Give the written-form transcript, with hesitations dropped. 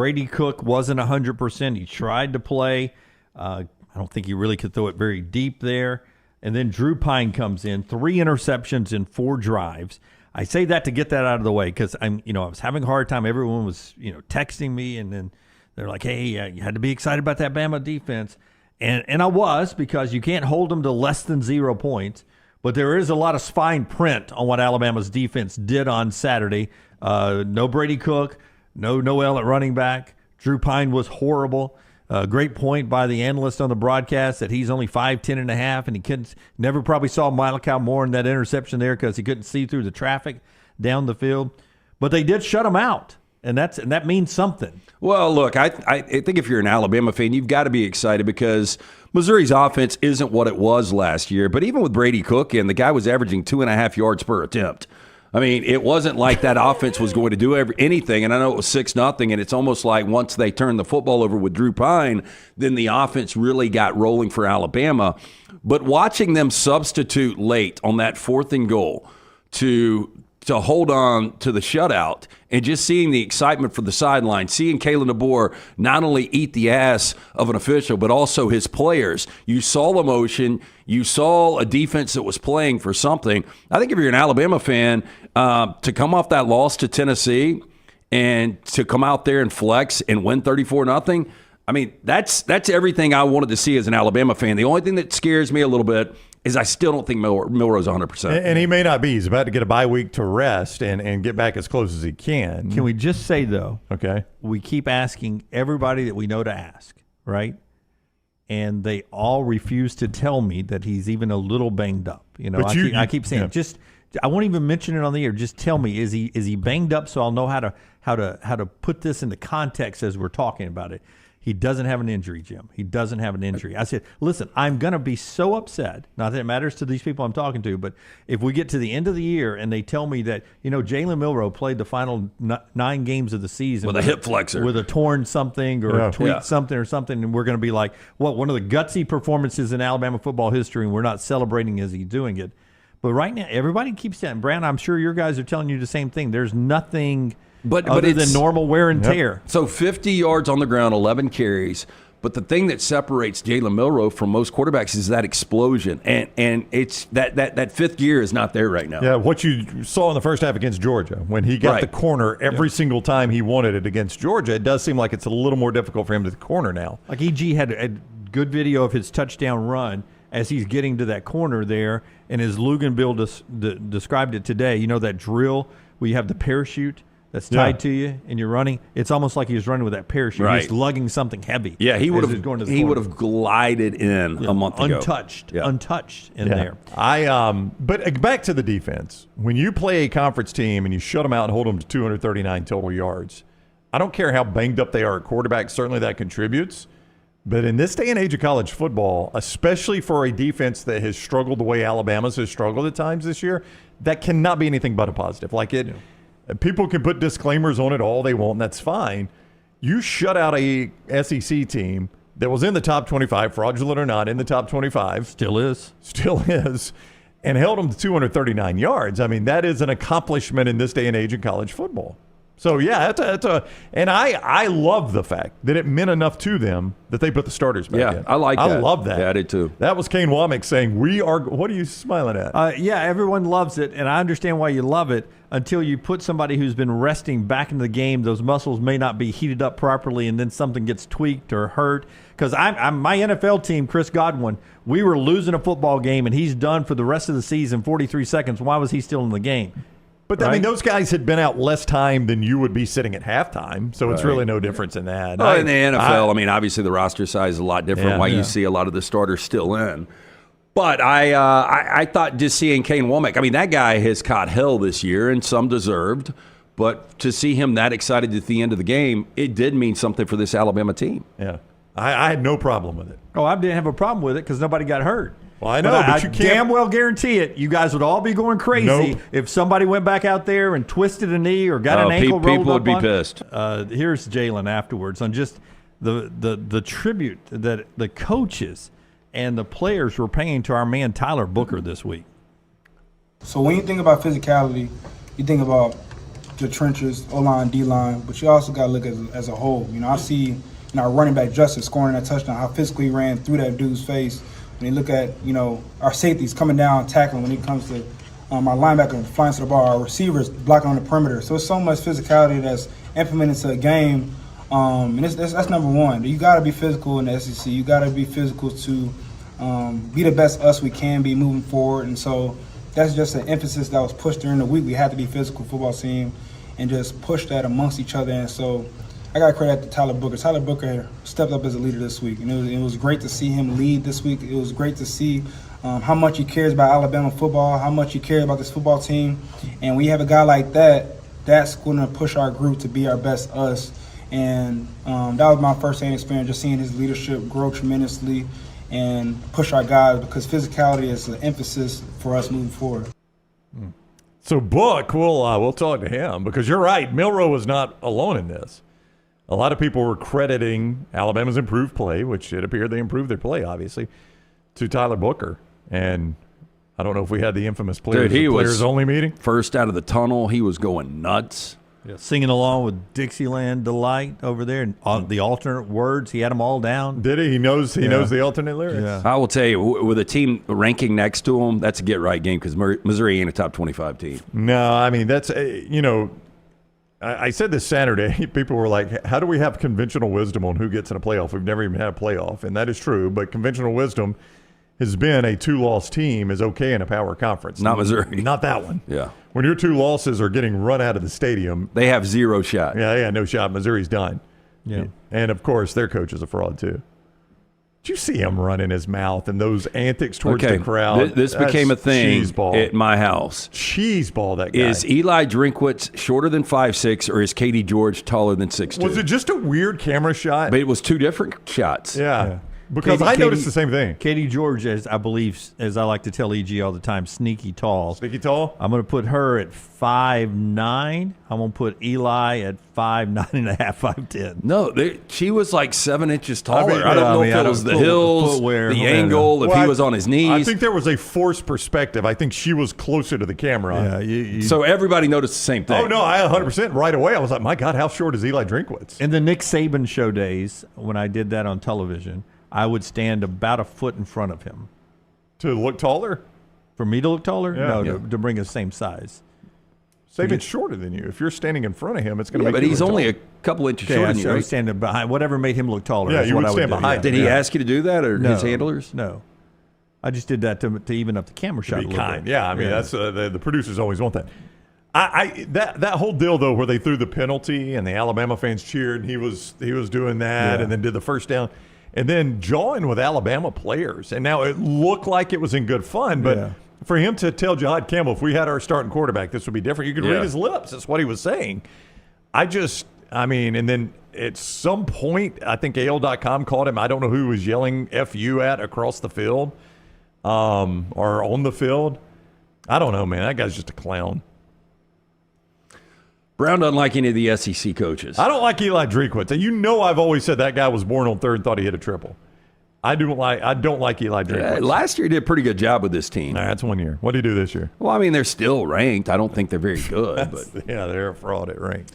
Brady Cook wasn't 100%. He tried to play. I don't think he really could throw it very deep there. And then Drew Pine comes in, 3 interceptions in 4 drives. I say that to get that out of the way because I was having a hard time. Everyone was, texting me, and then they're like, "Hey, you had to be excited about that Bama defense," and I was, because you can't hold them to less than 0 points. But there is a lot of fine print on what Alabama's defense did on Saturday. No Brady Cook, no Noel at running back. Drew Pine was horrible. Great point by the analyst on the broadcast that he's only 5'10 and a half, and he never probably saw Malachi Moore in that interception there because he couldn't see through the traffic down the field. But they did shut him out, and that means something. Well, look, I think if you're an Alabama fan, you've got to be excited because Missouri's offense isn't what it was last year. But even with Brady Cook in, the guy was averaging 2.5 yards per attempt. I mean, it wasn't like that offense was going to do anything, and I know it was 6-0, and it's almost like once they turned the football over with Drew Pine, then the offense really got rolling for Alabama. But watching them substitute late on that 4th and goal to hold on to the shutout and just seeing the excitement for the sideline, seeing Kalen DeBoer not only eat the ass of an official but also his players. You saw emotion. You saw a defense that was playing for something. I think if you're an Alabama fan, to come off that loss to Tennessee and to come out there and flex and win 34-0, I mean, that's everything I wanted to see as an Alabama fan. The only thing that scares me a little bit is I still don't think Milroe's 100%. And he may not be. He's about to get a bye week to rest and get back as close as he can. Can we just say, though, okay, we keep asking everybody that we know to ask, right? And they all refuse to tell me that he's even a little banged up. I keep saying, I won't even mention it on the air. Just tell me, is he banged up so I'll know how to put this into context as we're talking about it. He doesn't have an injury, Jim. He doesn't have an injury. I said, listen, I'm going to be so upset, not that it matters to these people I'm talking to, but if we get to the end of the year and they tell me that, Jalen Milroe played the final 9 games of the season with a hip flexor, with a torn something or a tweaked something or something, and we're going to be like, one of the gutsy performances in Alabama football history, and we're not celebrating as he's doing it. But right now, everybody keeps saying, Brown, I'm sure your guys are telling you the same thing. There's nothing other than normal wear and tear. So 50 yards on the ground, 11 carries. But the thing that separates Jalen Milroe from most quarterbacks is that explosion. And it's that fifth gear is not there right now. Yeah, what you saw in the first half against Georgia, when he got the corner every single time he wanted it against Georgia, it does seem like it's a little more difficult for him to the corner now. Like EG had a good video of his touchdown run as he's getting to that corner there. And as Luganville described it today, that drill where you have the parachute that's tied to you and you're running. It's almost like he was running with that parachute. Right. He's lugging something heavy. Yeah, he would have glided in a month ago. Untouched in there. But back to the defense. When you play a conference team and you shut them out and hold them to 239 total yards, I don't care how banged up they are at quarterback. Certainly that contributes. But in this day and age of college football, especially for a defense that has struggled the way Alabama's has struggled at times this year, that cannot be anything but a positive. People can put disclaimers on it all they want, and that's fine. You shut out a SEC team that was in the top 25, fraudulent or not, in the top 25. Still is, and held them to 239 yards. I mean, that is an accomplishment in this day and age in college football. So, and I love the fact that it meant enough to them that they put the starters back in. Yeah, I like that. I love that. Yeah, I did too. That was Kane Wommack saying, what are you smiling at? Everyone loves it, and I understand why you love it until you put somebody who's been resting back in the game. Those muscles may not be heated up properly, and then something gets tweaked or hurt. Because I'm my NFL team, Chris Godwin, we were losing a football game, and he's done for the rest of the season, 43 seconds. Why was he still in the game? But, I mean, those guys had been out less time than you would be sitting at halftime, so it's really no difference in that. Well, in the NFL, I mean, obviously the roster size is a lot different, you see a lot of the starters still in. But I thought just seeing Kane Wommack, I mean, that guy has caught hell this year, and some deserved. But to see him that excited at the end of the game, it did mean something for this Alabama team. Yeah. I had no problem with it. Oh, I didn't have a problem with it because nobody got hurt. Well, I know, but you can't. Damn well guarantee it. You guys would all be going crazy if somebody went back out there and twisted a knee or got an ankle rolled up. People would be pissed. Here's Jalen afterwards on just the tribute that the coaches and the players were paying to our man Tyler Booker this week. So when you think about physicality, you think about the trenches, O-line, D-line, but you also got to look as a whole. I see our running back Justice scoring that touchdown, how physically he ran through that dude's face. When you look at, our safeties coming down, tackling when it comes to our linebacker flying to the ball, our receivers blocking on the perimeter. So it's so much physicality that's implemented to a game, and that's number one. You got to be physical in the SEC. You got to be physical to be the best us we can be moving forward. And so that's just an emphasis that was pushed during the week. We had to be physical football team and just push that amongst each other. And so I got to credit to Tyler Booker. Tyler Booker stepped up as a leader this week. And it was great to see him lead this week. It was great to see how much he cares about Alabama football, how much he cares about this football team. And when you have a guy like that, that's going to push our group to be our best us. And that was my first-hand experience, just seeing his leadership grow tremendously and push our guys, because physicality is an emphasis for us moving forward. So Book, we'll talk to him, because you're right. Milroe was not alone in this. A lot of people were crediting Alabama's improved play, which it appeared they improved their play, obviously, to Tyler Booker. And I don't know if we had the infamous players only meeting. First out of the tunnel, he was going nuts. Yeah, singing along with Dixieland Delight over there, and the alternate words, he had them all down. Did he? He knows the alternate lyrics. Yeah. I will tell you, with a team ranking next to him, that's a get-right game, because Missouri ain't a top 25 team. No, I mean, that's, I said this Saturday, people were like, how do we have conventional wisdom on who gets in a playoff? We've never even had a playoff, and that is true, but conventional wisdom has been a two-loss team is okay in a power conference. Not Missouri. Not that one. Yeah. When your two losses are getting run out of the stadium. They have zero shot. Yeah, no shot. Missouri's done. Yeah. And, of course, their coach is a fraud, too. Did you see him running his mouth and those antics towards the crowd? This became a thing at my house. Cheeseball, that guy. Is Eli Drinkwitz shorter than 5'6", or is Katie George taller than 6'2"? Was it just a weird camera shot? But it was two different shots. Yeah. Because I noticed the same thing. Katie George, as I like to tell EG all the time, sneaky tall. Sneaky tall? I'm going to put her at 5'9". I'm going to put Eli at 5'9 and a half, 5'10". No, she was like 7 inches taller. I don't know if it was the hills, footwear, the angle, if he was on his knees. I think there was a forced perspective. I think she was closer to the camera. Yeah, so everybody noticed the same thing. Oh, no, I 100% right away. I was like, my God, how short is Eli Drinkwitz? In the Nick Saban show days, when I did that on television, I would stand about a foot in front of him. To look taller? For me to look taller? Yeah. No, Yeah. to bring us the same size. Saban's shorter than you. If you're standing in front of him, it's going to make but you he's look only taller. a couple inches Okay, shorter I than you. was standing behind. Whatever made him look taller. Yeah, is you what would I stand do. behind Did he ask you to do that, or No. his handlers? No. I just did that to even up the camera shot Be a little kind. bit. Yeah, I mean, that's the producers always want that. That whole deal, though, where they threw the penalty and the Alabama fans cheered, and he was doing that, Yeah. and then did the first down. And then jawing with Alabama players. And now it looked like it was in good fun, but Yeah. for him to tell Jahad Campbell, if we had our starting quarterback, this would be different. You could Yeah. read his lips. That's what he was saying. And then at some point, I think AL.com called him. I don't know who was yelling F you at across the field or on the field. I don't know, man. That guy's just a clown. Brown doesn't like any of the SEC coaches. I don't like Eli Drinkwitz. You know I've always said that guy was born on third and thought he hit a triple. I don't like Eli Drinkwitz. Last year he did a pretty good job with this team. Nah, that's 1 year. What did he do this year? Well, I mean, they're still ranked. I don't think they're very good. But Yeah, they're a fraud at rank.